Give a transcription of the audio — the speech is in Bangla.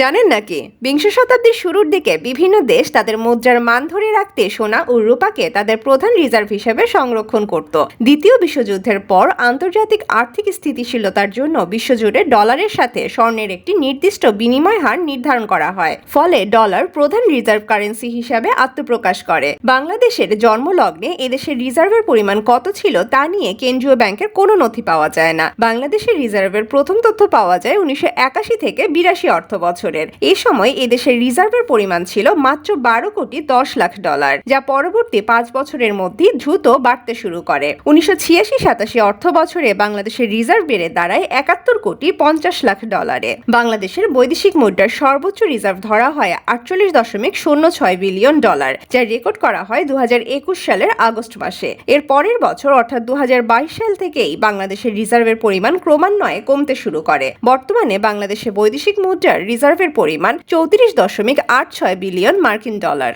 জানেন নাকি বিংশ শতাব্দীর শুরুর দিকে বিভিন্ন দেশ তাদের মুদ্রার মান ধরে রাখতে সোনা ও রূপাকে তাদের প্রধান রিজার্ভ হিসেবে সংরক্ষণ করত। দ্বিতীয় বিশ্বযুদ্ধের পর আন্তর্জাতিক আর্থিক স্থিতিশীলতার জন্য বিশ্বজুড়ে ডলারের সাথে স্বর্ণের একটি নির্দিষ্ট বিনিময় হার নির্ধারণ করা হয়, ফলে ডলার প্রধান রিজার্ভ কারেন্সি হিসাবে আত্মপ্রকাশ করে। বাংলাদেশের জন্মলগ্নে এদেশের রিজার্ভের পরিমাণ কত ছিল তা নিয়ে কেন্দ্রীয় ব্যাংকের কোনো নথি পাওয়া যায় না। বাংলাদেশের রিজার্ভের প্রথম তথ্য পাওয়া যায় 1981 থেকে 82 অর্থ বছরের। এই সময় এদেশের রিজার্ভের পরিমাণ ছিল মাত্র 12,10,00,000 যা পরবর্তী 5 বছরের মধ্যে দ্রুত বাড়তে শুরু করে। 1986-87 অর্থ বছরে বাংলাদেশের রিজার্ভ বেড়ে দাঁড়ায় 71,50,00,000-এ। বাংলাদেশের বৈদেশিক মুদ্রার সর্বোচ্চ রিজার্ভ ধরা হয় 48.06 বিলিয়ন ডলার, যা রেকর্ড করা হয় 2021 সালের আগস্ট মাসে। এর পরের বছর অর্থাৎ 2022 সাল থেকেই বাংলাদেশের রিজার্ভের পরিমাণ ক্রমান্বয়ে কমতে শুরু করে। বর্তমানে বাংলাদেশে বৈদেশিক মুদ্রার রিজার্ভের পরিমাণ 34.86 বিলিয়ন মার্কিন ডলার।